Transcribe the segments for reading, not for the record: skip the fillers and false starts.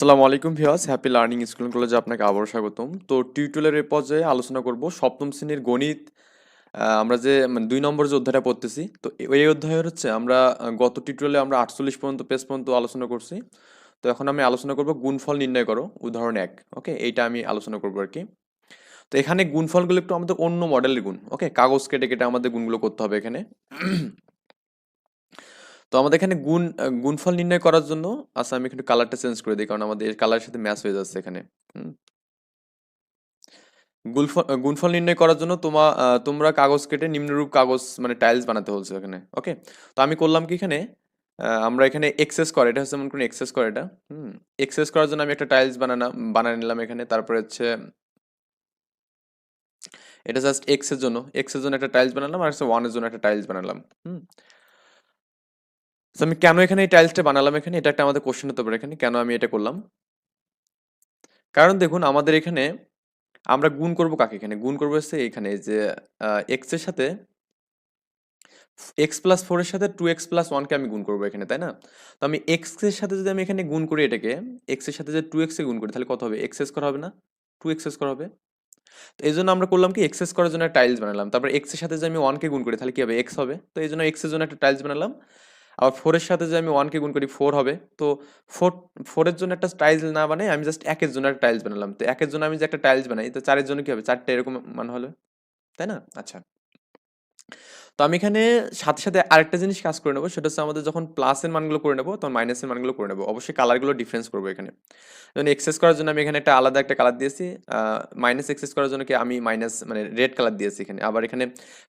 আসসালামু আলাইকুম viewers, happy learning school কলেজে আপনাকে আবারও স্বাগতম। তো টিউটোরিয়ালের এই পর্যায়ে আলোচনা করব সপ্তম শ্রেণীর গণিত। আমরা যে মানে 2 নম্বর যে অধ্যায়টা পড়তেছি, তো এই অধ্যায়ের হচ্ছে আমরা গত টিউটোরিয়ালে আমরা 48 পর্যন্ত পেজ পর্যন্ত আলোচনা করছি। তো এখন আমি আলোচনা করব গুণফল নির্ণয় করো, উদাহরণ 1। ওকে, এইটা আমি আলোচনা করবো আর কি। তো এখানে গুণফলগুলো একটু আমাদের অন্য মডেলের গুণ। ওকে, কাগজ কেটে কেটে আমাদের গুণগুলো করতে হবে এখানে। তো আমাদের এখানে গুণফল নির্ণয় করার জন্য, আচ্ছা আমি একটু কালারটা চেঞ্জ করে দিই, কারণ আমাদের কালারের সাথে ম্যাচ হয়ে যাচ্ছে এখানে। হুম। গুণফল নির্ণয় করার জন্য তোমরা কাগজ কেটে নিম্নরূপ কাগজ মানে টাইলস বানাতে বলছো এখানে। ওকে, তো আমি করলাম কি এখানে, আমরা এখানে এক্সেস করে, এটা হচ্ছে মনে করুন এক্সেস করে এটা। এক্সেস করার জন্য আমি একটা টাইলস বানিয়ে নিলাম এখানে। তারপরে হচ্ছে এটা জাস্ট এক্স এর জন্য একটা টাইলস বানালাম, আর হচ্ছে ওয়ান এর জন্য একটা টাইলস বানালাম। হুম। তো আমি কেন এখানে এই টাইলসটা বানালাম এখানে, এটা একটা আমাদের কোশ্চেন হতে পারে এখানে, কেন আমি এটা করলাম। কারণ দেখুন আমাদের এখানে আমরা গুণ করব কাকে, এখানে গুণ করবো হচ্ছে এখানে যে এক্স এর সাথে x+4 এর সাথে 2x+1 কে আমি গুণ করবো এখানে, তাই না? তো আমি এক্স এর সাথে যদি আমি এখানে গুণ করি এটাকে, এক্স এর সাথে যদি 2x এ গুণ করি তাহলে কত হবে? এক্স স্কোয়ার হবে না? 2x স্কোয়ার হবে। তো এই জন্য আমরা করলাম কি, এক্স স্কোয়ারের জন্য টাইলস বানালাম। তারপর এক্স এর সাথে যদি আমি 1 কে গুণ করি তাহলে কি হবে? এক্স হবে। তো এই জন্য এক্স এর জন্য একটা টাইলস বানালাম। আবার 4 এর সাথে যদি আমি 1 কে গুণ করি 4 হবে। তো 4 4 এর জন্য একটা টাইলস না বানাই আমি জাস্ট 1 এর জন্য একটা টাইলস বানালাম। তো 1 এর জন্য আমি যে একটা টাইলস বানাই, তো 4 এর জন্য কি হবে? 4টা এরকম মান হলো, তাই না? আচ্ছা, তো আমি এখানে সাথে সাথে আরেকটা জিনিস কাজ করে নেবো, সেটা হচ্ছে আমাদের যখন প্লাসের মানগুলো করে নেবো তখন মাইনাসের মানগুলো করে নেবো। অবশ্যই কালারগুলো ডিফারেন্স করবো এখানে। যেমন এক্সেস করার জন্য আমি এখানে একটা আলাদা একটা কালার দিয়েছি, মাইনাস এক্সেস করার জন্য কি আমি মাইনাস মানে রেড কালার দিয়েছি এখানে। আবার এখানে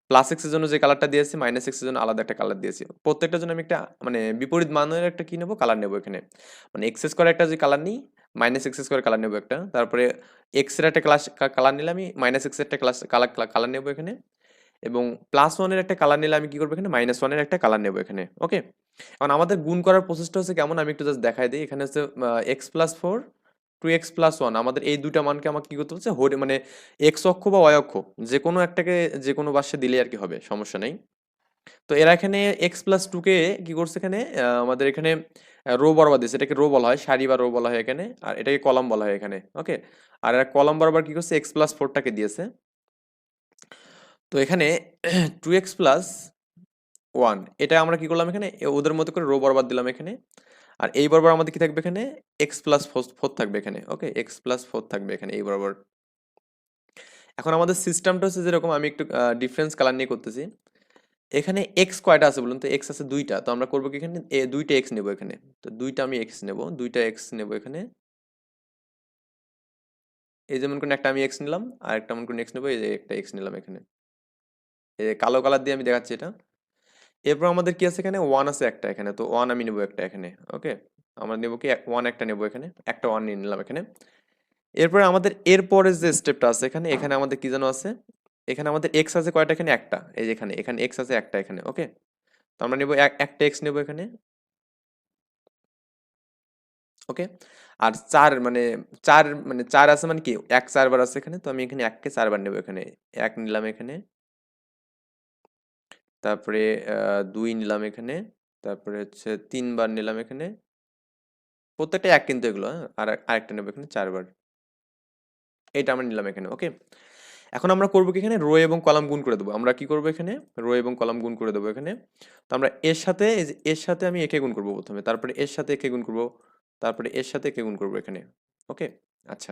প্লাস এক্সের জন্য যে কালারটা দিয়েছি, মাইনাস এক্সের জন্য আলাদা একটা কালার দিয়েছি। প্রত্যেকটার জন্য আমি একটা মানে বিপরীত মানের একটা কি নেবো, কালার নেবো এখানে। মানে এক্সেস করা একটা যে কালার নিই, মাইনাস এক্সেস করে কালার নেবো একটা। তারপরে এক্স এর একটা কালার নিলে আমি মাইনাস এক্স এর একটা কালার নেবো এখানে। এবং +1 এর একটা কালার নিলে আমি কি করবো এখানে, -1 এর একটা কালার নেবো এখানে। ওকে, এখন আমাদের গুণ করার প্রসেসটা হচ্ছে কেমন, আমি একটু জাস্ট দেখাই দিই। এখানে হচ্ছে x+4 2x+1, আমাদের এই দুইটা মানকে আমাকে কি করতে হচ্ছে, মানে এক্স অক্ষ বা ওয়াই অক্ষ যে কোনো একটাকে যে কোনো পাশে দিলে আর কি হবে, সমস্যা নেই। তো এরা এখানে x+2 কে কি করছে এখানে, আমাদের এখানে রো বরাবর দিয়েছে, এটাকে রো বলা হয়, সারি বা রো বলা হয় এখানে, আর এটাকে কলাম বলা হয় এখানে। ওকে, আর এরা কলাম বরাবর কি করছে, x+4টাকে দিয়েছে। তো এখানে 2x+1 এটা আমরা কি করলাম এখানে, ওদের মতো করে রো বরাবর দিলাম এখানে। আর এই বরাবর আমাদের কি থাকবে এখানে, x+4 থাকবে এখানে। ওকে, x+4 থাকবে এখানে এই বরাবর। এখন আমাদের সিস্টেমটা হচ্ছে যেরকম, আমি একটু ডিফারেন্স কালার নিয়ে করতেছি। এখানে এক্স কয়টা আছে বলুন তো? এক্স আছে দুইটা। তো আমরা করবো কি এখানে, দুইটা এক্স নেবো এখানে। তো দুইটা আমি এক্স নেবো, দুইটা এক্স নেবো এখানে। এই যেমন করে একটা আমি এক্স নিলাম, আর একটা মন করে এক্স নেবো, এই যে একটা এক্স নিলাম এখানে। এই যে কালো কালার দিয়ে আমি দেখাচ্ছি এটা। এরপর আমাদের কি আছে এখানে, ওয়ান আছে একটা এখানে, তো ওয়ান আমি নেবো একটা এখানে। ওকে, আমরা নেবো কি, ওয়ান একটা নেবো এখানে, একটা ওয়ান নিয়ে নিলাম এখানে। এরপরে আমাদের এরপরের যে স্টেপটা আছে এখানে, এখানে আমাদের কি যেন আছে, এখানে আমাদের এক্স আছে কয়টা এখানে, একটা। এই যে এখানে এখানে এক্স আছে একটা এখানে। ওকে, তো আমরা নেবো একটা এক্স নেবো এখানে। ওকে, আর চার আছে মানে কি, এক চারবার আছে এখানে, তো আমি এখানে এককে চারবার নেবো এখানে। এক নিলাম এখানে, তারপরে দুই নিলাম এখানে, তারপরে হচ্ছে তিনবার নিলাম এখানে। প্রত্যেকটা এক কিন্তু এগুলো, হ্যাঁ? আর আরেকটা নেবো এখানে চারবার। এটা আমরা নিলাম এখানে। ওকে, এখন আমরা করবো কি এখানে, রো এবং কলাম গুণ করে দেবো। আমরা কি করবো এখানে, রো এবং কলাম গুণ করে দেবো এখানে। তো আমরা এর সাথে এর সাথে আমি একে গুণ করবো প্রথমে, তারপরে এর সাথে একে গুণ করবো, তারপরে এর সাথে একে গুণ করবো এখানে। ওকে, আচ্ছা,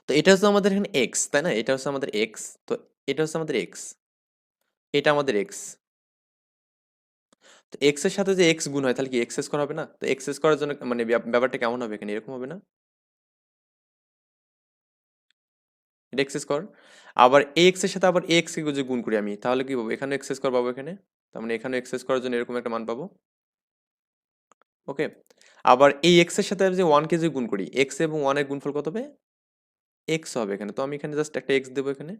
তো এটা হচ্ছে আমাদের এখানে এক্স, তাই না? এটা হচ্ছে আমাদের এক্স। তো এটা হচ্ছে আমাদের এক্স, এটা আমাদের এক্স। তো এক্স এর সাথে যে এক্স গুণ হয় তাহলে কি এক্স স্কোয়ার হবে না? তো এক্স স্কোয়ারের জন্য মানে ব্যাপারটা কেমন হবে এখানে, এরকম হবে না? এটা এক্স স্কোয়ার। আবার এই এক্স এর সাথে আবার এক্স কে যদি গুণ করি আমি, তাহলে কি পাবো, এখানে এক্স স্কোয়ার পাবো এখানে। তার মানে এখানে এক্স স্কোয়ারের জন্য এরকম একটা মান পাবো। ওকে, আবার এই এক্স এর সাথে যে ওয়ান কে যদি গুণ করি, এক্স এবং ওয়ান এর গুণফল কত হবে, এক্স হবে এখানে। তো আমি এখানে জাস্ট একটা এক্স দেবো এখানে।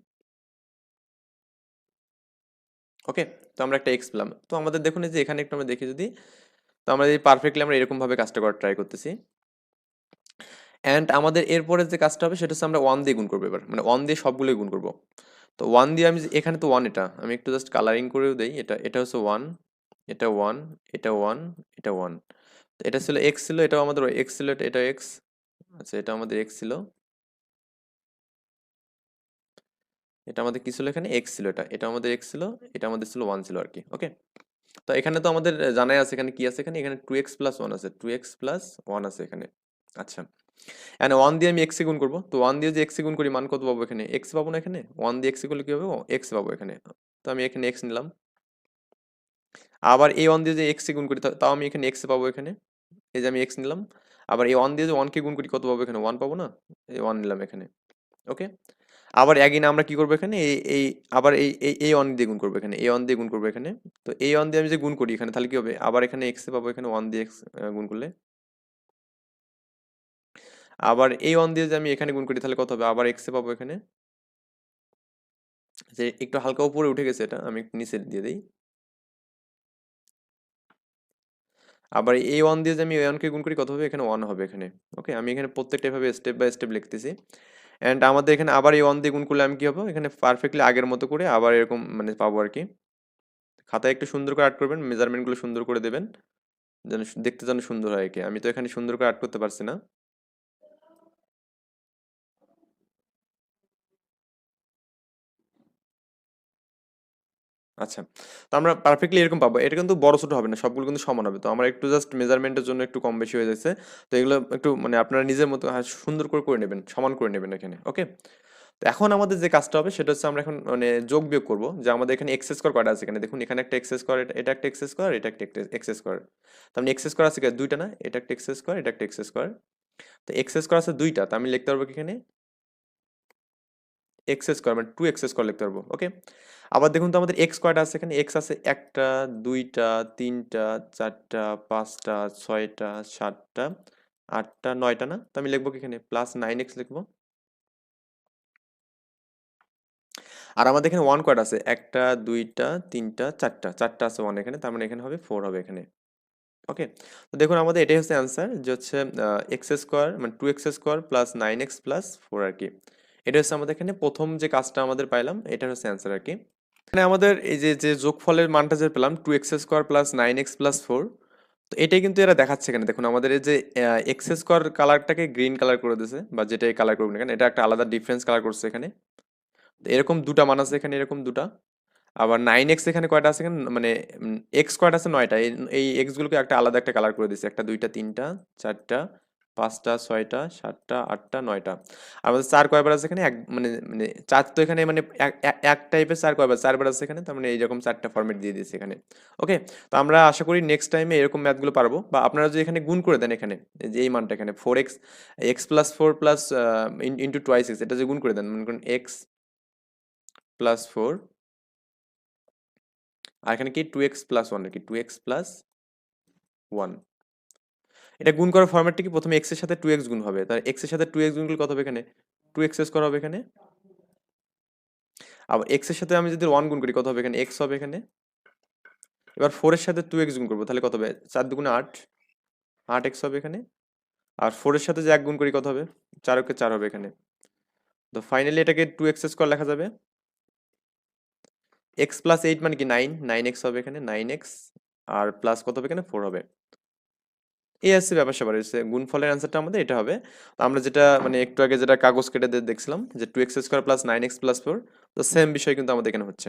ওকে, তো আমরা একটা এক্স পেলাম। তো আমাদের দেখুন এই যে এখানে একটু আমরা দেখি যদি, তো আমরা এই পারফেক্টলি আমরা এরকম ভাবে কাজটা করার ট্রাই করতেছি। অ্যান্ড আমাদের এরপরে যে কাজটা হবে সেটা হচ্ছে আমরা ওয়ান দিয়ে গুণ করবো এবার, মানে ওয়ান দিয়ে সবগুলোই গুণ করবো। তো ওয়ান দিয়ে আমি এখানে তো ওয়ান, এটা আমি একটু জাস্ট কালারিং করেও দেই, এটা এটা হচ্ছে ওয়ান, এটা ওয়ান, এটা ওয়ান, এটা ওয়ান। তো এটা ছিল এক্স ছিল, এটাও আমাদের এক্স ছিল, এটা এক্স। আচ্ছা, এটা আমাদের এক্স ছিল, এটা আমাদের কি ছিল এখানে এক্স ছিল, এটা আমাদের এক্স ছিল, এটা আমাদের ছিল ওয়ান ছিল আর কি। ওকে, তো এখানে তো আমাদের জানাই আছে এখানে কি আছে, এখানে এখানে টু এক্স প্লাস ওয়ান আছে, টু এক্স প্লাস ওয়ান আছে এখানে। আচ্ছা, এখানে ওয়ান দিয়ে আমি এক্স এ গুণ করবো, তো ওয়ান দিয়ে যে এক্স এ গুণ করি মান কত পাবো এখানে, এক্স পাবো না এখানে, ওয়ান দিয়ে এক্স এ করলে কি হবে, এক্স পাবো এখানে। তো আমি এখানে এক্স নিলাম। আবার এই ওয়ান দিয়ে যে এক্স এ গুণ করি তাও আমি এখানে এক্স পাবো এখানে, এই যে আমি এক্স নিলাম। আবার এই ওয়ান দিয়ে যে ওয়ানকে গুণ করি কত পাবো এখানে, ওয়ান পাবো না, এই ওয়ান নিলাম এখানে। ওকে, আবার এগিন আমরা কি করবো এখানে, এই আবার এই ওয়ান দিয়ে গুণ করবো এখানে, এই ওয়ান দিয়ে গুণ করবো এখানে। তো এই ওয়ান দিয়ে আমি যে গুণ করি এখানে তাহলে কি হবে, আবার এখানে এক্স পাবো এখানে ওয়ান দিয়ে এক্স গুণ করলে। আবার এই ওয়ান দিয়ে যে আমি এখানে গুণ করি তাহলে কত হবে, আবার এক্স পাবো এখানে। যে একটু হালকা উপরে উঠে গেছে, এটা আমি একটু নিচে দিয়ে দিই। আবার এই ওয়ান দিয়ে যে আমি ওয়ানকে গুণ করি কত হবে এখানে, ওয়ান হবে এখানে। ওকে, আমি এখানে প্রত্যেকটা এভাবে স্টেপ বাই স্টেপ লিখতেছি। অ্যান্ড আমাদের এখানে আবার এই ওয়ান দিয়ে গুণ করলে আমি কি হবো এখানে পারফেক্টলি আগের মতো করে আবার এরকম মানে পাবো আর কি। খাতায় একটু সুন্দর করে আর্ট করবেন, মেজারমেন্টগুলো সুন্দর করে দেবেন, যেন দেখতে যেন সুন্দর হয় আর কি। আমি তো এখানে সুন্দর করে আর্ট করতে পারছি না। আচ্ছা, তো আমরা পারফেক্টলি এরকম পাবো, এটা কিন্তু বড় ছোট হবে না, সবগুলো কিন্তু সমান হবে। তো আমরা একটু জাস্ট মেজারমেন্টের জন্য একটু কম বেশি হয়ে যাচ্ছে, তো এগুলো একটু মানে আপনারা নিজের মতো সুন্দর করে করে নেবেন, সমান করে নেবেন এখানে। ওকে, তো এখন আমাদের যে কাজটা হবে সেটা হচ্ছে আমরা এখন মানে যোগ বিয়োগ করবো, যে আমাদের এখানে এক্স স্কোয়ার কয়টা আছে এখানে দেখুন, এখানে একটা এক্স স্কোয়ার, এটা একটা এক্স স্কোয়ার, এটা একটা এক্স স্কোয়ার। তার মানে এক্স স্কোয়ার আছে কি দুইটা না, এটা একটা এক্স স্কোয়ার, এটা একটা এক্স স্কোয়ার। তো এক্স স্কোয়ার আছে দুইটা, তো আমি লিখতে পারবো কি এখানে এক্স স্কোয়ার মানে টু এক্স স্কোয়ার লিখতে পারবো। ওকে, আবার দেখুন তো আমাদের এক্স কয়টা আছে এখানে, এক্স আছে একটা, দুইটা, তিনটা, চারটা, পাঁচটা, ছয়টা, সাতটা, আটটা, নয়টা না, তো আমি লিখবো কি এখানে প্লাস নাইন এক্স লিখবো। আর আমাদের এখানে ওয়ান কয়টা আছে, একটা, দুইটা, তিনটা, চারটা, চারটা আছে ওয়ান এখানে, তার মানে এখানে হবে ফোর হবে এখানে। ওকে, তো দেখুন আমাদের এটাই হচ্ছে অ্যান্সার, যে হচ্ছে এক্স স্কোয়ার মানে two x square plus nine x plus four আর কি। এটা হচ্ছে আমাদের এখানে প্রথম যে কাজটা আমাদের পাইলাম, এটা হচ্ছে অ্যান্সার আর কি। এখানে আমাদের এই যে যে যোগফলের মানটা যে পেলাম two x square plus nine x plus four, তো এটাই কিন্তু এরা দেখাচ্ছে এখানে দেখুন, আমাদের এই যে এক্স স্কোয়ার কালারটাকে গ্রিন কালার করে দিয়েছে, বা যেটাই কালার করুন এখানে, এটা একটা আলাদা ডিফারেন্স কালার করছে এখানে। তো এরকম দুটা মান আছে এখানে, এরকম দুটা। আবার নাইন এক্স এখানে কয়টা আছে এখানে, মানে এক্স কয়টা আছে নয়টা, এই এক্স গুলোকে একটা আলাদা একটা কালার করে দিচ্ছে, একটা, দুইটা, তিনটা, চারটা, পাঁচটা, ছয়টা, সাতটা, আটটা, নয়টা। আর আমাদের চার কয়বার আছে এখানে, এক মানে মানে চার তো এখানে মানে এক টাইপের চার কয়বার, চারবার আছে এখানে, তার মানে এইরকম চারটা ফর্মেট দিয়ে দিয়েছে এখানে। ওকে, তো আমরা আশা করি নেক্সট টাইমে এরকম ম্যাথগুলো পারবো, বা আপনারা যদি এখানে গুণ করে দেন এখানে, এই যে এই মানটা এখানে four x, x plus four plus into twice x, এটা যে গুণ করে দেন মনে করেন এক্স প্লাস ফোর, আর এখানে কি টু এক্স প্লাস ওয়ান আর কি, টু এক্স প্লাস ওয়ান। এটা গুণ করার ফরম্যাটটা কি, প্রথমে এক্স এর সাথে টু এক্স গুণ হবে, তার এক্স এর সাথে টু এক্স গুণ করলে কত হবে এখানে, টু এক্স স্কোয়ার হবে এখানে। আবার এক্স এর সাথে আমি যদি ওয়ান গুণ করি কত হবে এখানে, এক্স হবে এখানে। এবার ফোর এর সাথে টু এক্স গুণ করবো তাহলে কত হবে, চার দুগুণে আট, আট এক্স হবে এখানে। আর ফোর এর সাথে যে এক গুণ করি কত হবে, চার ওকে চার হবে এখানে। তো ফাইনালি এটাকে টু এক্স স্কোয়ার লেখা যাবে। এক্স প্লাস এইট মানে কি নাইন, নাইন এক্স হবে এখানে, নাইন এক্স। আর প্লাস কত হবে এখানে, ফোর হবে। এই আসছে ব্যাপার স্যাপার, এসে গুণফলের অ্যান্সারটা আমাদের এটা হবে। তো আমরা যেটা মানে একটু আগে যেটা কাগজ কেটে দেখছিলাম যে two x square plus nine x plus four, তো সেম বিষয় কিন্তু আমাদের এখানে হচ্ছে।